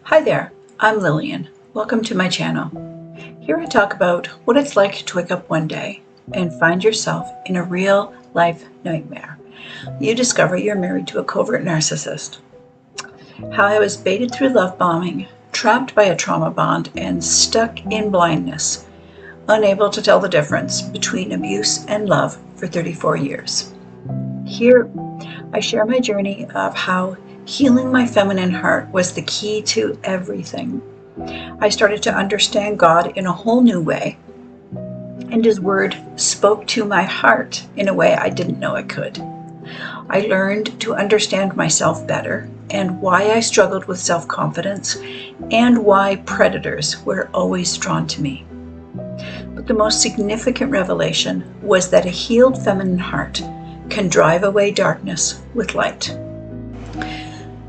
Hi there, I'm Lillian. Welcome to my channel. Here I talk about what it's like to wake up one day and find yourself in a real life nightmare. You discover you're married to a covert narcissist. How I was baited through love bombing, trapped by a trauma bond, and stuck in blindness, unable to tell the difference between abuse and love for 34 years. Here I share my journey of how healing my feminine heart was the key to everything. I started to understand God in a whole new way, and His Word spoke to my heart in a way I didn't know it could. I learned to understand myself better and why I struggled with self-confidence and why predators were always drawn to me. But the most significant revelation was that a healed feminine heart can drive away darkness with light.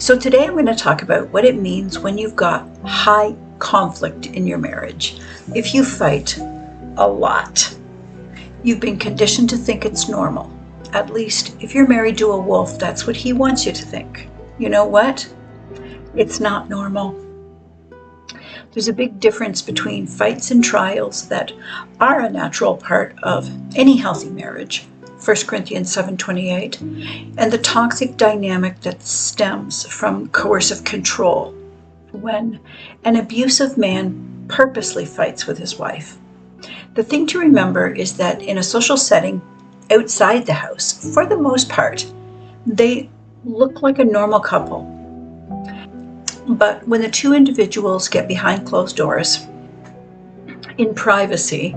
So today I'm going to talk about what it means when you've got high conflict in your marriage. If you fight a lot, you've been conditioned to think it's normal. At least if you're married to a wolf, that's what he wants you to think. You know what? It's not normal. There's a big difference between fights and trials that are a natural part of any healthy marriage, 1 Corinthians 7:28, and the toxic dynamic that stems from coercive control when an abusive man purposely fights with his wife. The thing to remember is that in a social setting outside the house, for the most part, they look like a normal couple. But when the two individuals get behind closed doors in privacy,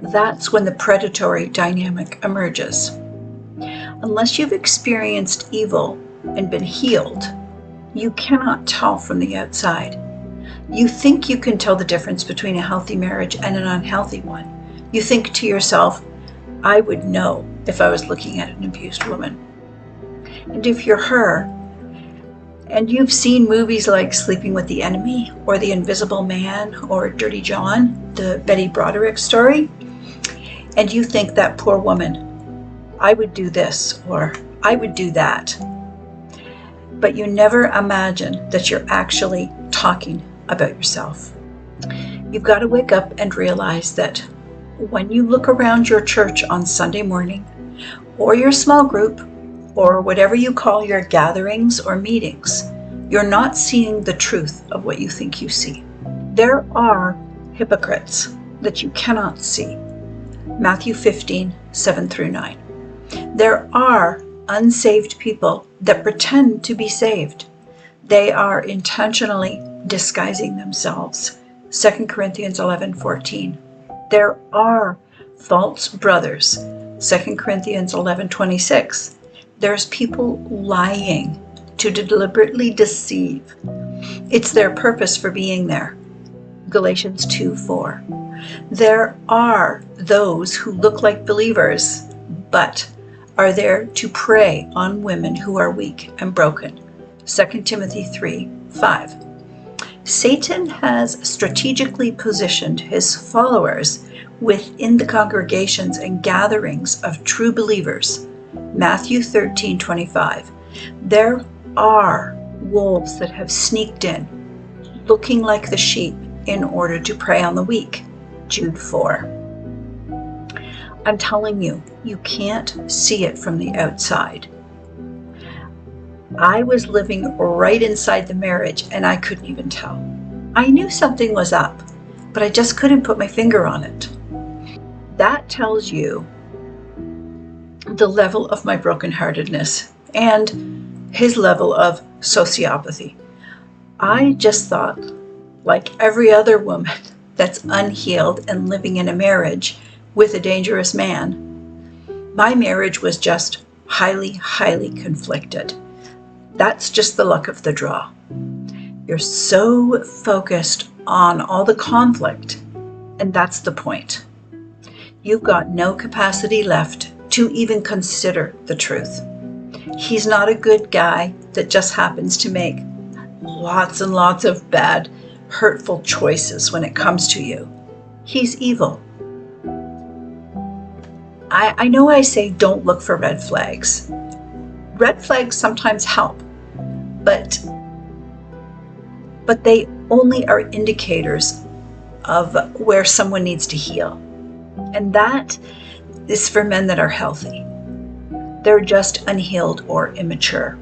that's when the predatory dynamic emerges. Unless you've experienced evil and been healed, you cannot tell from the outside. You think you can tell the difference between a healthy marriage and an unhealthy one. You think to yourself, I would know if I was looking at an abused woman. And if you're her, and you've seen movies like Sleeping with the Enemy, or The Invisible Man, or Dirty John, the Betty Broderick story, and you think that poor woman, I would do this, or I would do that. But you never imagine that you're actually talking about yourself. You've got to wake up and realize that when you look around your church on Sunday morning, or your small group, or whatever you call your gatherings or meetings, you're not seeing the truth of what you think you see. There are hypocrites that you cannot see. Matthew 15:7-9. There are unsaved people that pretend to be saved. They are intentionally disguising themselves. 2 Corinthians 11:14. There are false brothers. 2 Corinthians 11:26. There's people lying to deliberately deceive. It's their purpose for being there. Galatians 2:4. There are those who look like believers, but are there to prey on women who are weak and broken. 2 Timothy 3:5. Satan has strategically positioned his followers within the congregations and gatherings of true believers. Matthew 13:25. There are wolves that have sneaked in, looking like the sheep in order to prey on the weak. Jude 4. I'm telling you, you can't see it from the outside. I was living right inside the marriage and I couldn't even tell. I knew something was up, but I just couldn't put my finger on it. That tells you the level of my brokenheartedness and his level of sociopathy. I just thought, like every other woman that's unhealed and living in a marriage with a dangerous man, my marriage was just highly, highly conflicted. That's just the luck of the draw. You're so focused on all the conflict, and that's the point. You've got no capacity left to even consider the truth. He's not a good guy that just happens to make lots and lots of bad, hurtful choices when it comes to you. He's evil. I know I say don't look for red flags. Red flags sometimes help, but but they only are indicators of where someone needs to heal. And that is for men that are healthy. They're just unhealed or immature.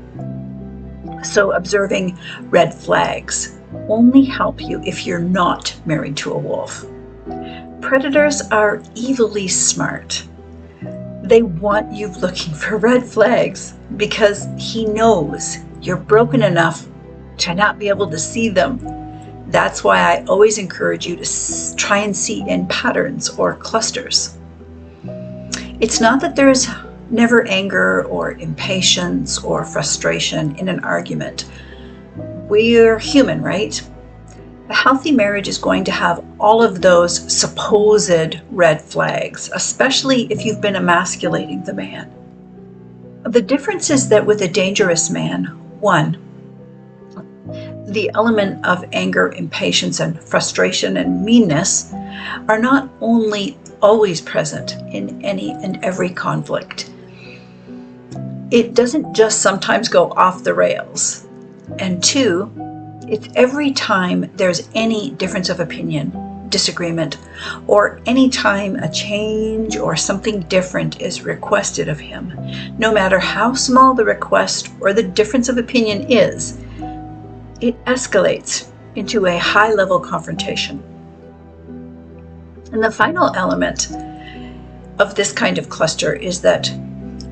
So observing red flags only help you if you're not married to a wolf. Predators are evilly smart. They want you looking for red flags because he knows you're broken enough to not be able to see them. That's why I always encourage you to try and see in patterns or clusters. It's not that there's never anger or impatience or frustration in an argument. We're human, right? A healthy marriage is going to have all of those supposed red flags, especially if you've been emasculating the man. The difference is that with a dangerous man, one, the element of anger, impatience, and frustration and meanness are not only always present in any and every conflict. It doesn't just sometimes go off the rails. And two, it's every time there's any difference of opinion, disagreement, or any time a change or something different is requested of him, no matter how small the request or the difference of opinion is, it escalates into a high-level confrontation. And the final element of this kind of cluster is that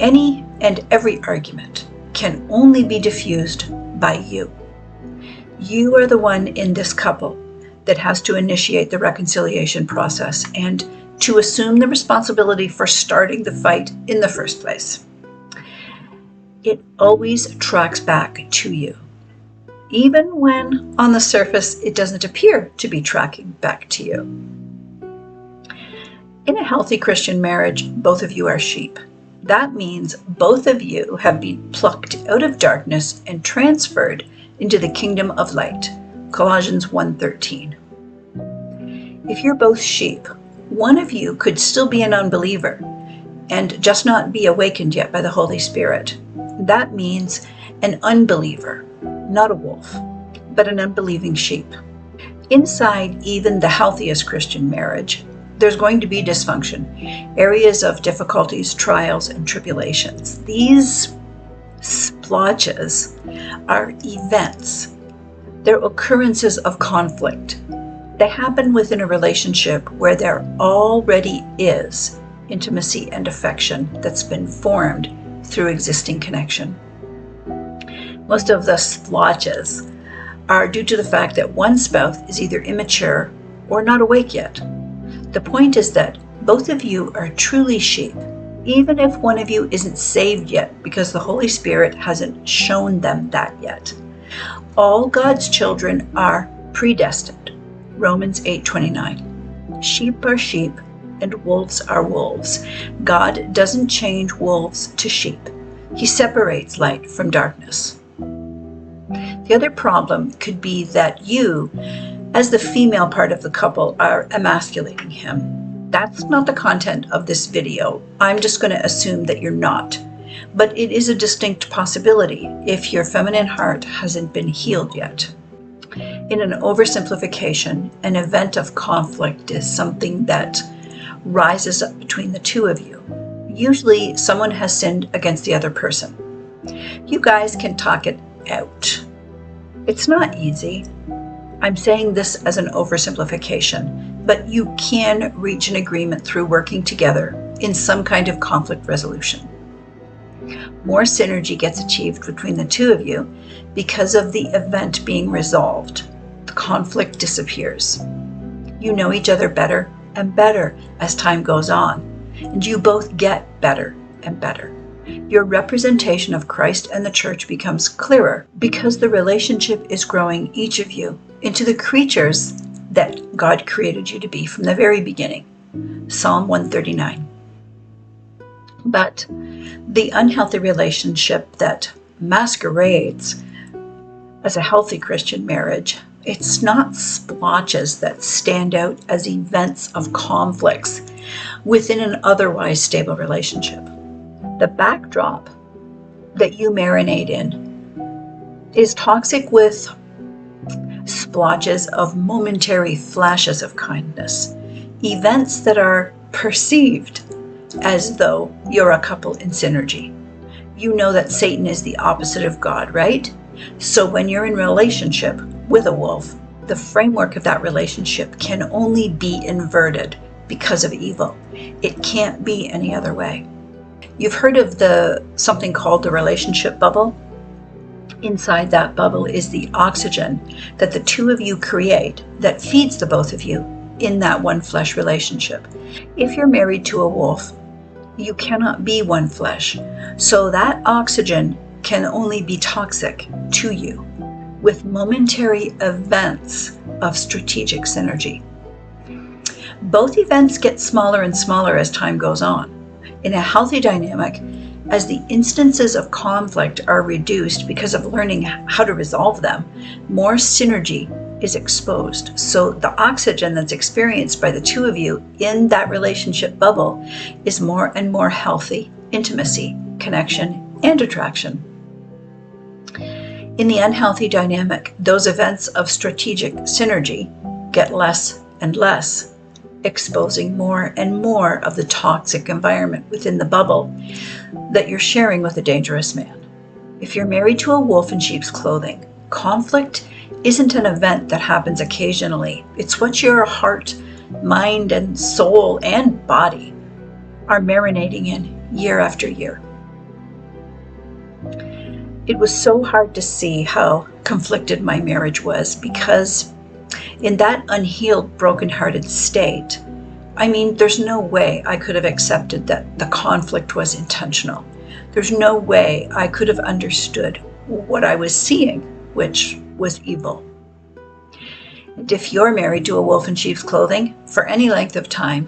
any and every argument can only be diffused by you. You are the one in this couple that has to initiate the reconciliation process and to assume the responsibility for starting the fight in the first place. It always tracks back to you, even when on the surface it doesn't appear to be tracking back to you. In a healthy Christian marriage, both of you are sheep. That means both of you have been plucked out of darkness and transferred into the kingdom of light. Colossians 1:13. If you're both sheep, one of you could still be an unbeliever and just not be awakened yet by the Holy Spirit. That means an unbeliever, not a wolf, but an unbelieving sheep. Inside even the healthiest Christian marriage, there's going to be dysfunction, areas of difficulties, trials, and tribulations. These splotches are events. They're occurrences of conflict. They happen within a relationship where there already is intimacy and affection that's been formed through existing connection. Most of the splotches are due to the fact that one spouse is either immature or not awake yet. The point is that both of you are truly sheep, even if one of you isn't saved yet because the Holy Spirit hasn't shown them that yet. All God's children are predestined. Romans 8:29. Sheep are sheep and wolves are wolves. God doesn't change wolves to sheep. He separates light from darkness. The other problem could be that you, as the female part of the couple, are emasculating him. That's not the content of this video. I'm just going to assume that you're not. But it is a distinct possibility if your feminine heart hasn't been healed yet. In an oversimplification, an event of conflict is something that rises up between the two of you. Usually someone has sinned against the other person. You guys can talk it out. It's not easy. I'm saying this as an oversimplification, but you can reach an agreement through working together in some kind of conflict resolution. More synergy gets achieved between the two of you because of the event being resolved. The conflict disappears. You know each other better and better as time goes on, and you both get better and better. Your representation of Christ and the church becomes clearer because the relationship is growing each of you into the creatures that God created you to be from the very beginning. Psalm 139. But the unhealthy relationship that masquerades as a healthy Christian marriage, it's not splotches that stand out as events of conflicts within an otherwise stable relationship. The backdrop that you marinate in is toxic with splotches of momentary flashes of kindness, events that are perceived as though you're a couple in synergy. You know that Satan is the opposite of God, right? So when you're in relationship with a wolf, the framework of that relationship can only be inverted because of evil. It can't be any other way. You've heard of something called the relationship bubble? Inside that bubble is the oxygen that the two of you create that feeds the both of you in that one flesh relationship. If you're married to a wolf, you cannot be one flesh. So that oxygen can only be toxic to you with momentary events of strategic synergy. Both events get smaller and smaller as time goes on. In a healthy dynamic, as the instances of conflict are reduced because of learning how to resolve them, more synergy is exposed. So the oxygen that's experienced by the two of you in that relationship bubble is more and more healthy intimacy, connection, and attraction. In the unhealthy dynamic, those events of strategic synergy get less and less, exposing more and more of the toxic environment within the bubble that you're sharing with a dangerous man. If you're married to a wolf in sheep's clothing, conflict isn't an event that happens occasionally. It's what your heart, mind, and soul and body are marinating in year after year. It was so hard to see how conflicted my marriage was because in that unhealed, broken-hearted state, there's no way I could have accepted that the conflict was intentional. There's no way I could have understood what I was seeing, which was evil. And if you're married to a wolf in sheep's clothing for any length of time,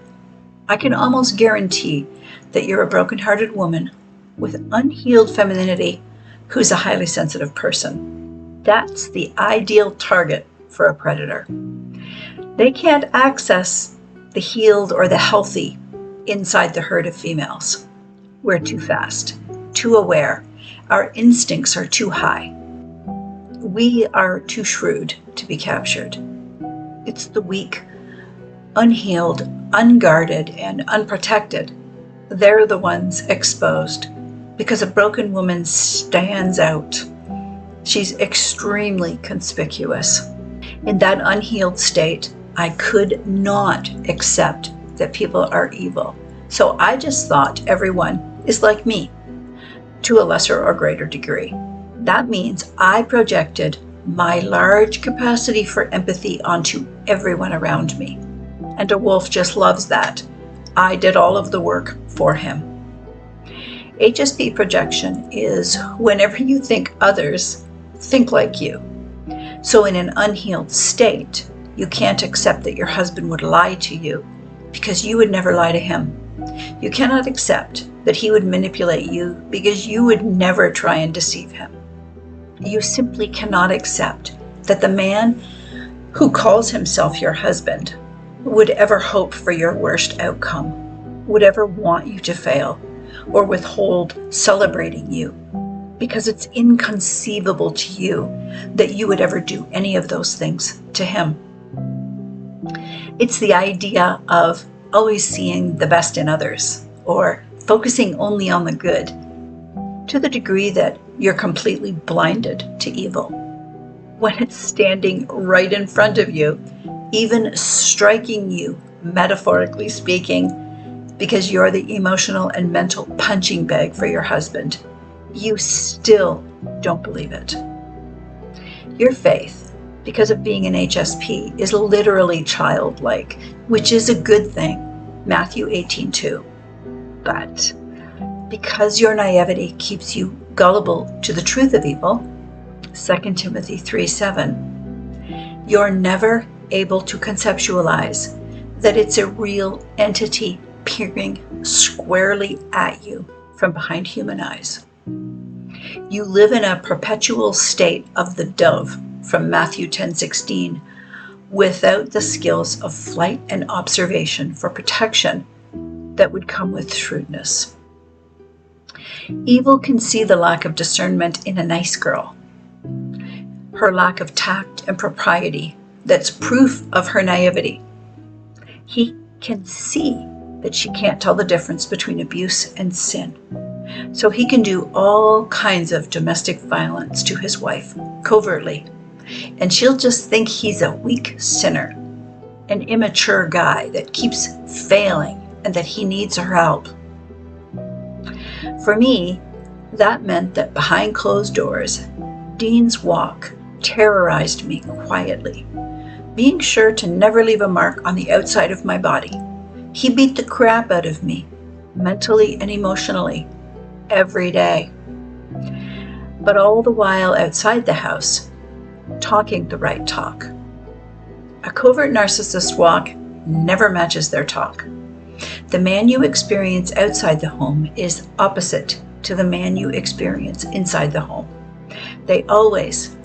I can almost guarantee that you're a broken-hearted woman with unhealed femininity who's a highly sensitive person. That's the ideal target for a predator. They can't access the healed or the healthy inside the herd of females. We're too fast, too aware. Our instincts are too high. We are too shrewd to be captured. It's the weak, unhealed, unguarded, and unprotected. They're the ones exposed because a broken woman stands out. She's extremely conspicuous. In that unhealed state, I could not accept that people are evil. So I just thought everyone is like me to a lesser or greater degree. That means I projected my large capacity for empathy onto everyone around me. And a wolf just loves that. I did all of the work for him. HSP projection is whenever you think others think like you. So in an unhealed state, you can't accept that your husband would lie to you because you would never lie to him. You cannot accept that he would manipulate you because you would never try and deceive him. You simply cannot accept that the man who calls himself your husband would ever hope for your worst outcome, would ever want you to fail, or withhold celebrating you, because it's inconceivable to you that you would ever do any of those things to him. It's the idea of always seeing the best in others, or focusing only on the good, to the degree that you're completely blinded to evil, when it's standing right in front of you, even striking you, metaphorically speaking, because you're the emotional and mental punching bag for your husband. You still don't believe it. Your faith, because of being an HSP, is literally childlike, which is a good thing, Matthew 18:2. But because your naivety keeps you gullible to the truth of evil, 2 Timothy 3:7, you're never able to conceptualize that it's a real entity peering squarely at you from behind human eyes. You live in a perpetual state of the dove from Matthew 10:16 without the skills of flight and observation for protection that would come with shrewdness. Evil can see the lack of discernment in a nice girl. her lack of tact and propriety that's proof of her naivety. He can see that she can't tell the difference between abuse and sin. So he can do all kinds of domestic violence to his wife, covertly. And she'll just think he's a weak sinner, an immature guy that keeps failing and that he needs her help. For me, that meant that behind closed doors, Dean's walk terrorized me quietly, being sure to never leave a mark on the outside of my body. He beat the crap out of me, mentally and emotionally, every day. But all the while outside the house, talking the right talk. A covert narcissist walk never matches their talk. The man you experience outside the home is opposite to the man you experience inside the home. They always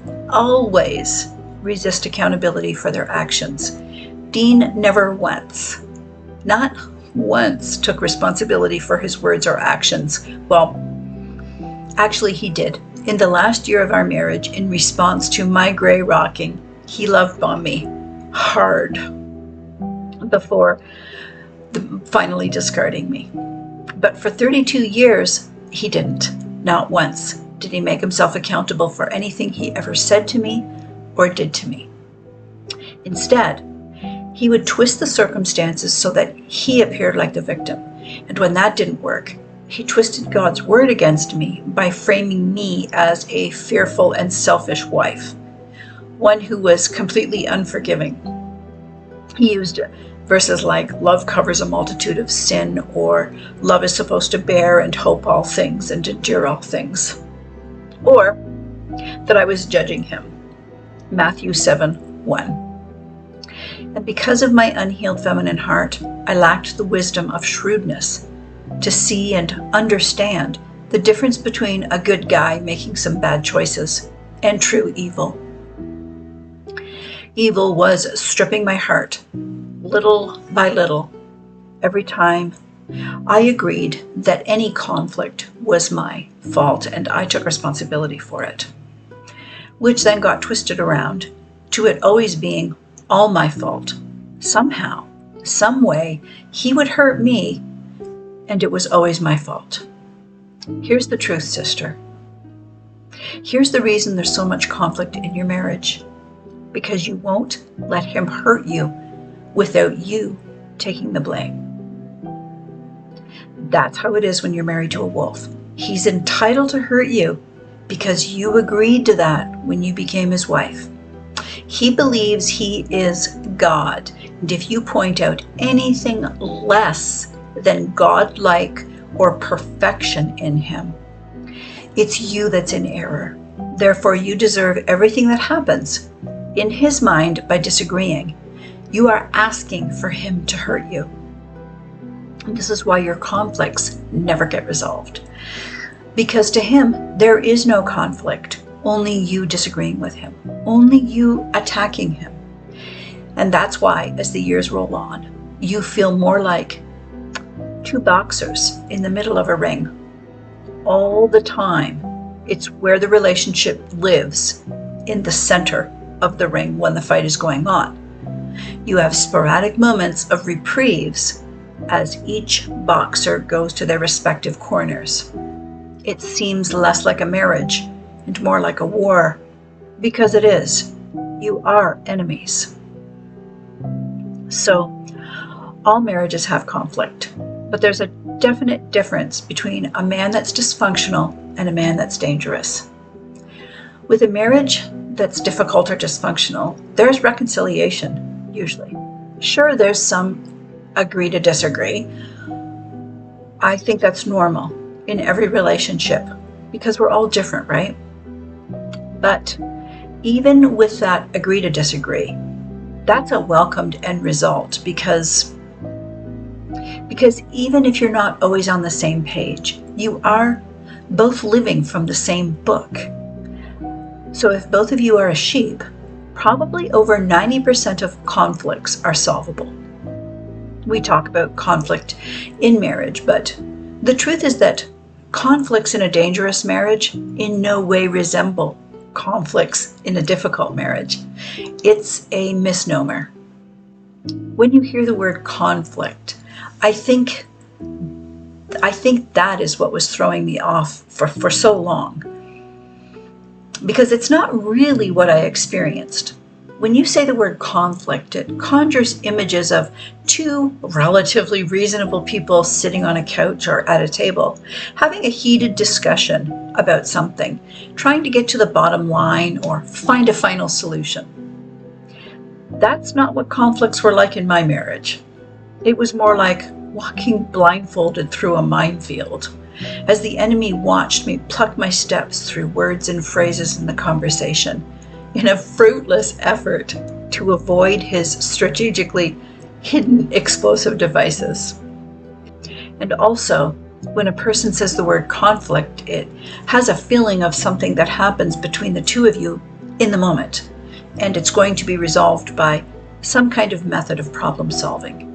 resist accountability for their actions. Dean never once, not once, took responsibility for his words or actions. Well, actually he did. In the last year of our marriage, in response to my gray rocking, he love bombed me hard before finally discarding me. But for 32 years, he didn't. Not once did he make himself accountable for anything he ever said to me or did to me. Instead, he would twist the circumstances so that he appeared like the victim. And when that didn't work, he twisted God's word against me by framing me as a fearful and selfish wife, one who was completely unforgiving. He used verses like, love covers a multitude of sin, or love is supposed to bear and hope all things and endure all things. Or that I was judging him. Matthew 7:1. And because of my unhealed feminine heart, I lacked the wisdom of shrewdness to see and understand the difference between a good guy making some bad choices and true evil. Evil was stripping my heart, little by little, every time I agreed that any conflict was my fault and I took responsibility for it, which then got twisted around to it always being all my fault. Somehow, some way, he would hurt me and it was always my fault. Here's the truth, sister. Here's the reason there's so much conflict in your marriage. Because you won't let him hurt you without you taking the blame. That's how it is when you're married to a wolf. He's entitled to hurt you because you agreed to that when you became his wife. He believes he is God, and if you point out anything less than God-like or perfection in him, it's you that's in error. Therefore, you deserve everything that happens. In his mind, by disagreeing, you are asking for him to hurt you. And this is why your conflicts never get resolved. Because to him, there is no conflict, only you disagreeing with him, only you attacking him. And that's why, as the years roll on, you feel more like two boxers in the middle of a ring. All the time, it's where the relationship lives, in the center of the ring when the fight is going on. You have sporadic moments of reprieves as each boxer goes to their respective corners. It seems less like a marriage and more like a war, because it is. You are enemies. So, all marriages have conflict, but there's a definite difference between a man that's dysfunctional and a man that's dangerous. With a marriage that's difficult or dysfunctional, there's reconciliation, usually. Sure, there's some agree to disagree. I think that's normal in every relationship because we're all different, right? But even with that agree to disagree, that's a welcomed end result because even if you're not always on the same page, you are both living from the same book. So if both of you are a sheep, probably over 90% of conflicts are solvable. We talk about conflict in marriage, but the truth is that conflicts in a dangerous marriage in no way resemble conflicts in a difficult marriage. It's a misnomer. When you hear the word conflict, I think that is what was throwing me off for so long, because it's not really what I experienced. When you say the word conflict, it conjures images of two relatively reasonable people sitting on a couch or at a table, having a heated discussion about something, trying to get to the bottom line or find a final solution. That's not what conflicts were like in my marriage. It was more like walking blindfolded through a minefield, as the enemy watched me pluck my steps through words and phrases in the conversation in a fruitless effort to avoid his strategically hidden explosive devices. And also, when a person says the word conflict, it has a feeling of something that happens between the two of you in the moment, and it's going to be resolved by some kind of method of problem solving.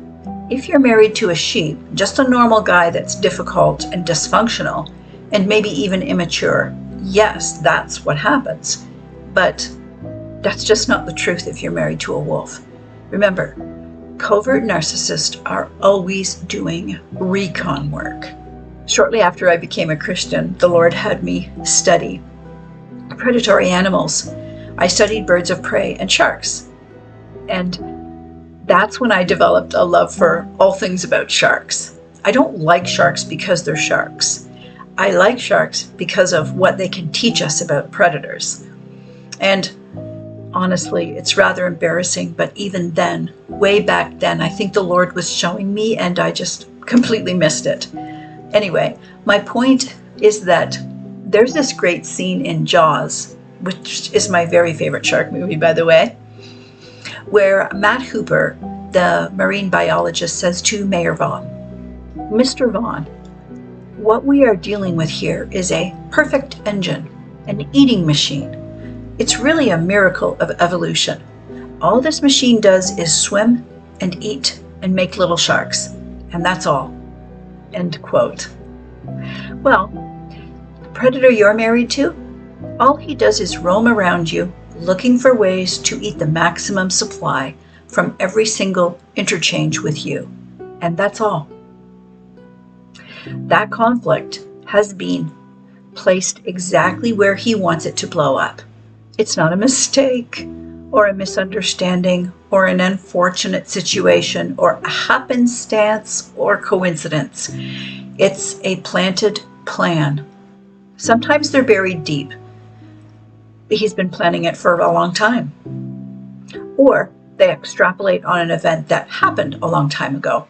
If you're married to a sheep, just a normal guy that's difficult and dysfunctional, and maybe even immature, yes, that's what happens. But that's just not the truth if you're married to a wolf. Remember, covert narcissists are always doing recon work. Shortly after I became a Christian, the Lord had me study predatory animals. I studied birds of prey and sharks. And that's when I developed a love for all things about sharks. I don't like sharks because they're sharks. I like sharks because of what they can teach us about predators. And honestly, it's rather embarrassing, but even then, way back then, I think the Lord was showing me and I just completely missed it. Anyway, my point is that there's this great scene in Jaws, which is my very favorite shark movie, by the way, where Matt Hooper, the marine biologist, says to Mayor Vaughn, "Mr. Vaughn, what we are dealing with here is a perfect engine, an eating machine. It's really a miracle of evolution. All this machine does is swim and eat and make little sharks, and that's all." End quote. Well, the predator you're married to, all he does is roam around you, looking for ways to eat the maximum supply from every single interchange with you. And that's all. That conflict has been placed exactly where he wants it to blow up. It's not a mistake or a misunderstanding or an unfortunate situation or a happenstance or coincidence. It's a planted plan. Sometimes they're buried deep. He's been planning it for a long time. Or they extrapolate on an event that happened a long time ago.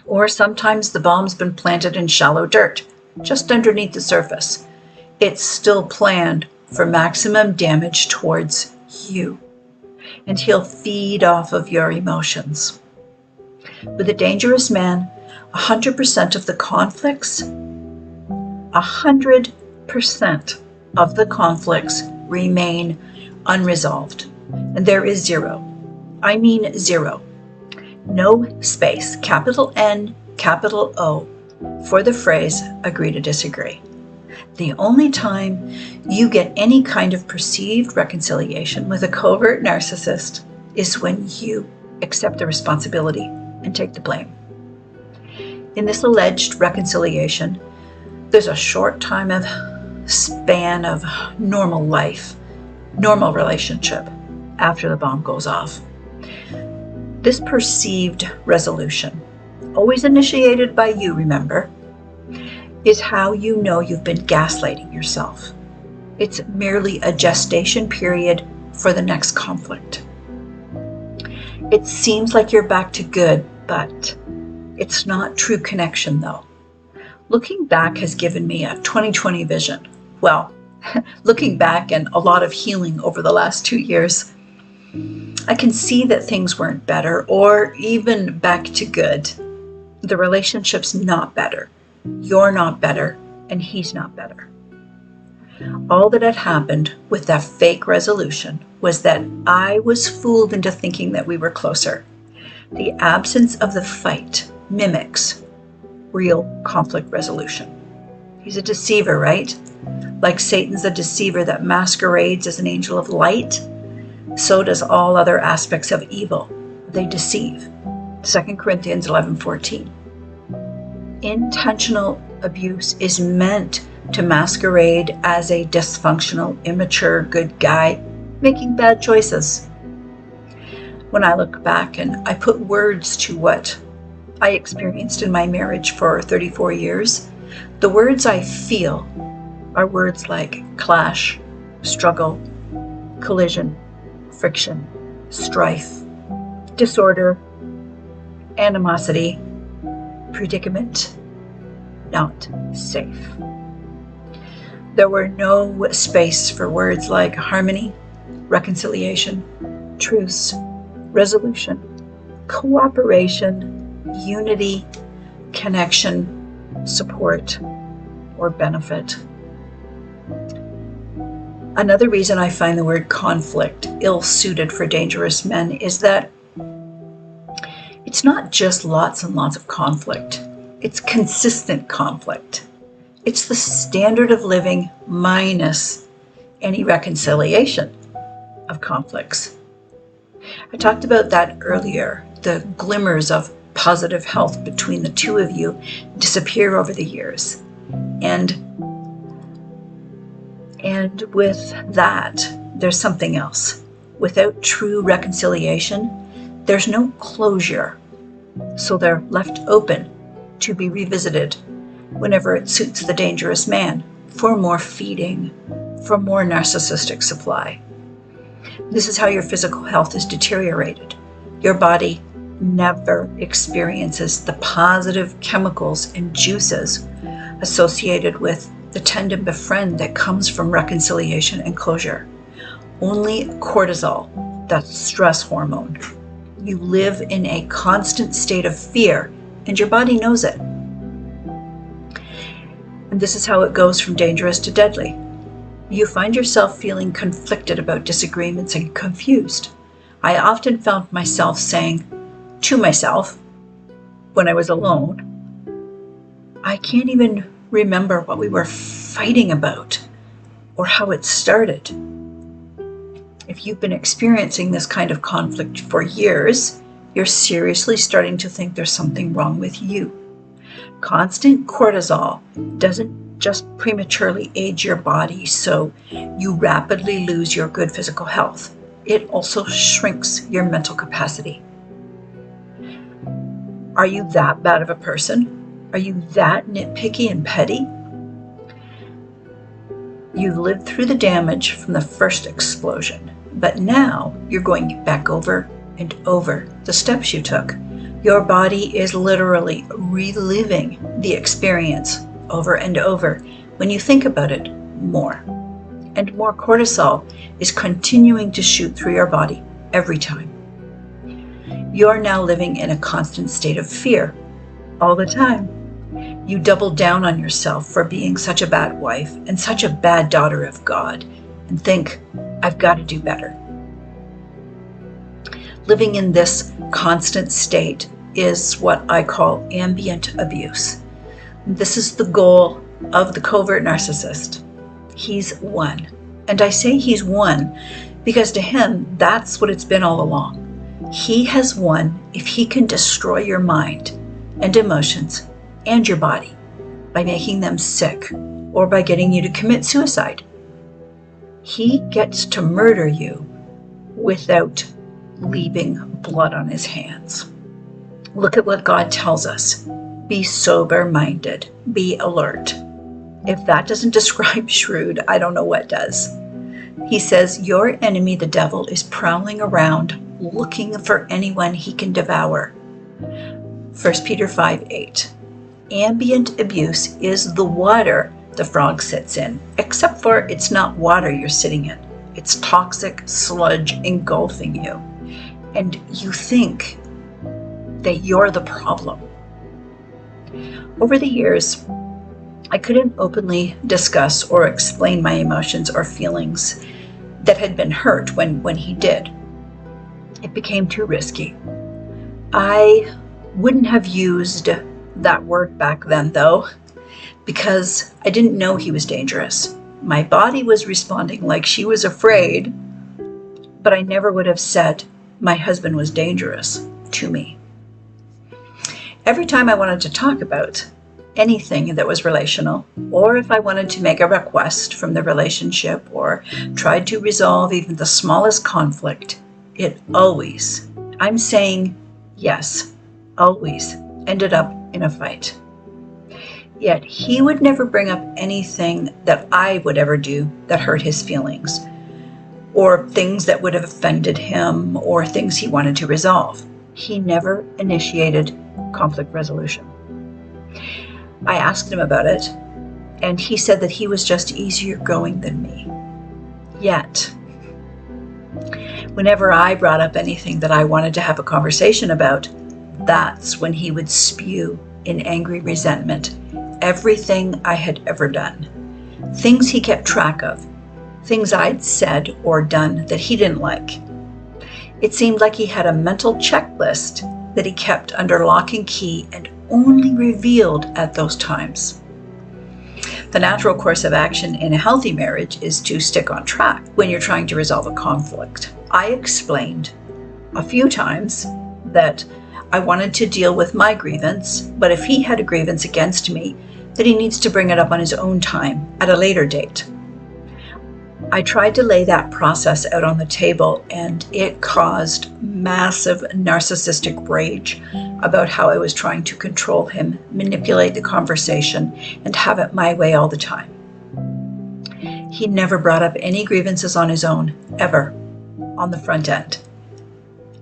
Or sometimes the bomb's been planted in shallow dirt, just underneath the surface. It's still planned for maximum damage towards you. And he'll feed off of your emotions. With a dangerous man, 100% of the conflicts, 100% of the conflicts remain unresolved. And there is zero. I mean zero. No space, capital N, capital O, for the phrase agree to disagree. The only time you get any kind of perceived reconciliation with a covert narcissist is when you accept the responsibility and take the blame. In this alleged reconciliation, there's a short time of span of normal life, normal relationship after the bomb goes off. This perceived resolution, always initiated by you, remember, is how you know you've been gaslighting yourself. It's merely a gestation period for the next conflict. It seems like you're back to good, but it's not true connection though. Looking back has given me a 2020 vision. Well, looking back and a lot of healing over the last 2 years, I can see that things weren't better or even back to good. The relationship's not better. You're not better, and he's not better. All that had happened with that fake resolution was that I was fooled into thinking that we were closer. The absence of the fight mimics real conflict resolution. He's a deceiver, right? Like Satan's a deceiver that masquerades as an angel of light, so does all other aspects of evil. They deceive. 2 Corinthians 11:14. Intentional abuse is meant to masquerade as a dysfunctional, immature, good guy making bad choices. When I look back and I put words to what I experienced in my marriage for 34 years, the words I feel are words like clash, struggle, collision, friction, strife, disorder, animosity, predicament, not safe. There were no space for words like harmony, reconciliation, truce, resolution, cooperation, unity, connection, support, or benefit. Another reason I find the word conflict ill-suited for dangerous men is that it's not just lots and lots of conflict. It's consistent conflict. It's the standard of living minus any reconciliation of conflicts. I talked about that earlier. The glimmers of positive health between the two of you disappear over the years. And with that, there's something else. Without true reconciliation, there's no closure. So they're left open to be revisited whenever it suits the dangerous man for more feeding, for more narcissistic supply. This is how your physical health is deteriorated. Your body never experiences the positive chemicals and juices associated with the tend and befriend that comes from reconciliation and closure. Only cortisol, that's stress hormone. You live in a constant state of fear, and your body knows it. And this is how it goes from dangerous to deadly. You find yourself feeling conflicted about disagreements and confused. I often found myself saying to myself, when I was alone, I can't even remember what we were fighting about or how it started. If you've been experiencing this kind of conflict for years, you're seriously starting to think there's something wrong with you. Constant cortisol doesn't just prematurely age your body so you rapidly lose your good physical health. It also shrinks your mental capacity. Are you that bad of a person? Are you that nitpicky and petty? You've lived through the damage from the first explosion, but now you're going back over and over the steps you took. Your body is literally reliving the experience over and over when you think about it more. And more cortisol is continuing to shoot through your body every time. You're now living in a constant state of fear all the time. You double down on yourself for being such a bad wife and such a bad daughter of God and think, I've got to do better. Living in this constant state is what I call ambient abuse. This is the goal of the covert narcissist. He's won. And I say he's won because to him, that's what it's been all along. He has won if he can destroy your mind and emotions and your body by making them sick or by getting you to commit suicide. He gets to murder you without leaving blood on his hands. Look at what God tells us. Be sober-minded. Be alert. If that doesn't describe shrewd, I don't know what does. He says, your enemy, the devil, is prowling around looking for anyone he can devour. 1 Peter 5:8. Ambient abuse is the water the frog sits in, except for it's not water you're sitting in. It's toxic sludge engulfing you. And you think that you're the problem. Over the years, I couldn't openly discuss or explain my emotions or feelings that had been hurt when he did. It became too risky. I wouldn't have used that word back then, though. because I didn't know he was dangerous. My body was responding like she was afraid, but I never would have said my husband was dangerous to me. Every time I wanted to talk about anything that was relational, or if I wanted to make a request from the relationship or tried to resolve even the smallest conflict, it always, I'm saying yes, always ended up in a fight. Yet he would never bring up anything that I would ever do that hurt his feelings, or things that would have offended him, or things he wanted to resolve. He never initiated conflict resolution. I asked him about it, and he said that he was just easier going than me. Yet, whenever I brought up anything that I wanted to have a conversation about, that's when he would spew in angry resentment everything I had ever done. Things he kept track of, things I'd said or done that he didn't like. It seemed like he had a mental checklist that he kept under lock and key and only revealed at those times. The natural course of action in a healthy marriage is to stick on track when you're trying to resolve a conflict. I explained a few times that I wanted to deal with my grievance, but if he had a grievance against me, that he needs to bring it up on his own time at a later date. I tried to lay that process out on the table, and it caused massive narcissistic rage about how I was trying to control him, manipulate the conversation, and have it my way all the time. He never brought up any grievances on his own, ever, on the front end,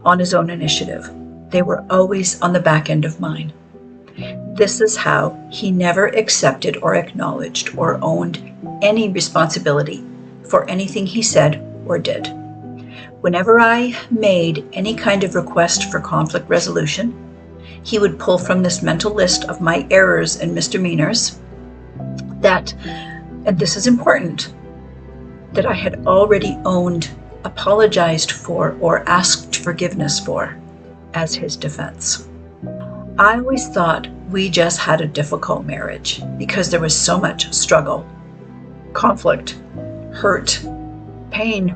on his own initiative. They were always on the back end of mine. This is how he never accepted or acknowledged or owned any responsibility for anything he said or did. Whenever I made any kind of request for conflict resolution, he would pull from this mental list of my errors and misdemeanors that, and this is important, that I had already owned, apologized for, or asked forgiveness for as his defense. I always thought we just had a difficult marriage because there was so much struggle, conflict, hurt, pain,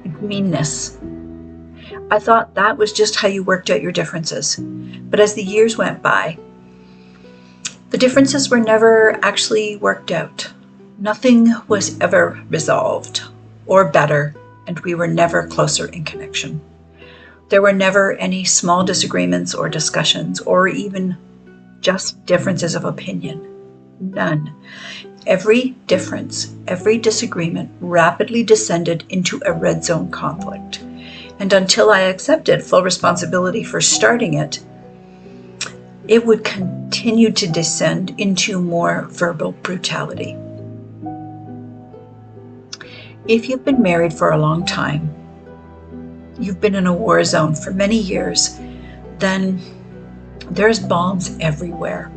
and meanness. I thought that was just how you worked out your differences. But as the years went by, the differences were never actually worked out. Nothing was ever resolved or better, and we were never closer in connection. There were never any small disagreements or discussions or even just differences of opinion. None. Every difference, every disagreement rapidly descended into a red zone conflict. And until I accepted full responsibility for starting it, it would continue to descend into more verbal brutality. If you've been married for a long time, you've been in a war zone for many years, then there's bombs everywhere.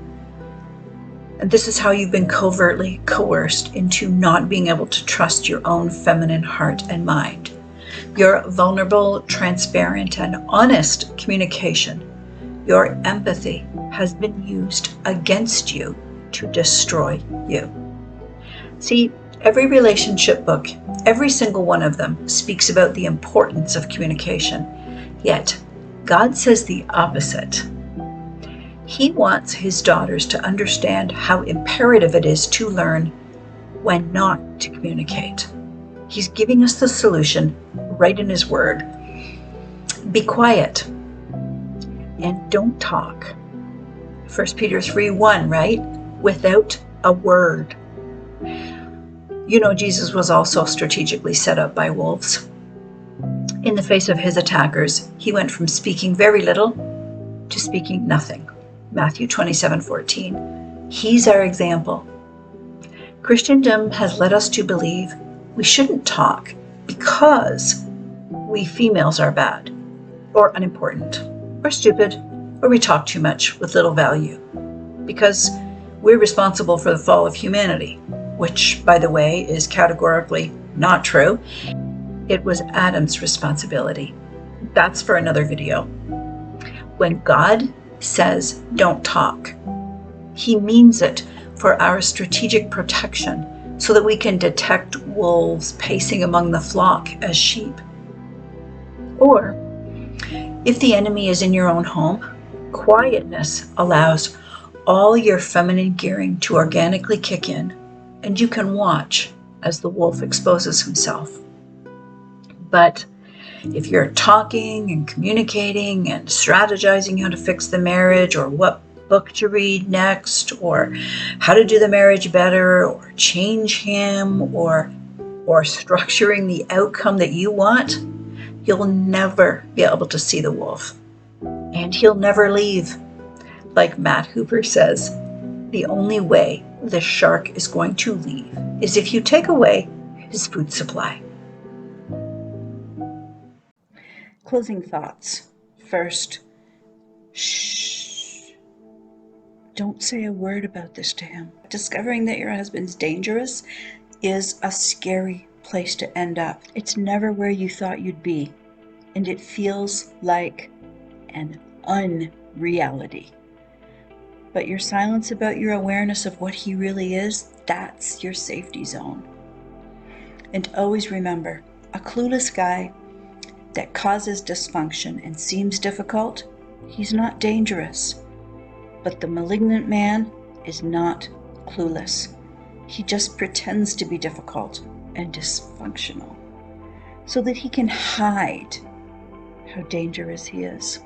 And this is how you've been covertly coerced into not being able to trust your own feminine heart and mind. Your vulnerable, transparent, and honest communication, your empathy has been used against you to destroy you. See, every relationship book, every single one of them speaks about the importance of communication. Yet, God says the opposite. He wants his daughters to understand how imperative it is to learn when not to communicate. He's giving us the solution right in his word. Be quiet and don't talk. 1 Peter 3:1, right? Without a word. You know, Jesus was also strategically set up by wolves. In the face of his attackers, he went from speaking very little to speaking nothing. Matthew 27:14. He's our example. Christendom has led us to believe we shouldn't talk because we females are bad, or unimportant, or stupid, or we talk too much with little value, because we're responsible for the fall of humanity, which, by the way, is categorically not true. It was Adam's responsibility. That's for another video. When God says don't talk, he means it for our strategic protection so that we can detect wolves pacing among the flock as sheep. Or, if the enemy is in your own home, quietness allows all your feminine gearing to organically kick in, and you can watch as the wolf exposes himself. But if you're talking and communicating and strategizing how to fix the marriage, or what book to read next, or how to do the marriage better, or change him, or structuring the outcome that you want, you'll never be able to see the wolf. And he'll never leave. Like Matt Hooper says, the only way the shark is going to leave is if you take away his food supply. Closing thoughts. First, shh. Don't say a word about this to him. Discovering that your husband's dangerous is a scary place to end up. It's never where you thought you'd be, and it feels like an unreality. But your silence about your awareness of what he really is, that's your safety zone. And always remember, a clueless guy that causes dysfunction and seems difficult, he's not dangerous. But the malignant man is not clueless. He just pretends to be difficult and dysfunctional so that he can hide how dangerous he is.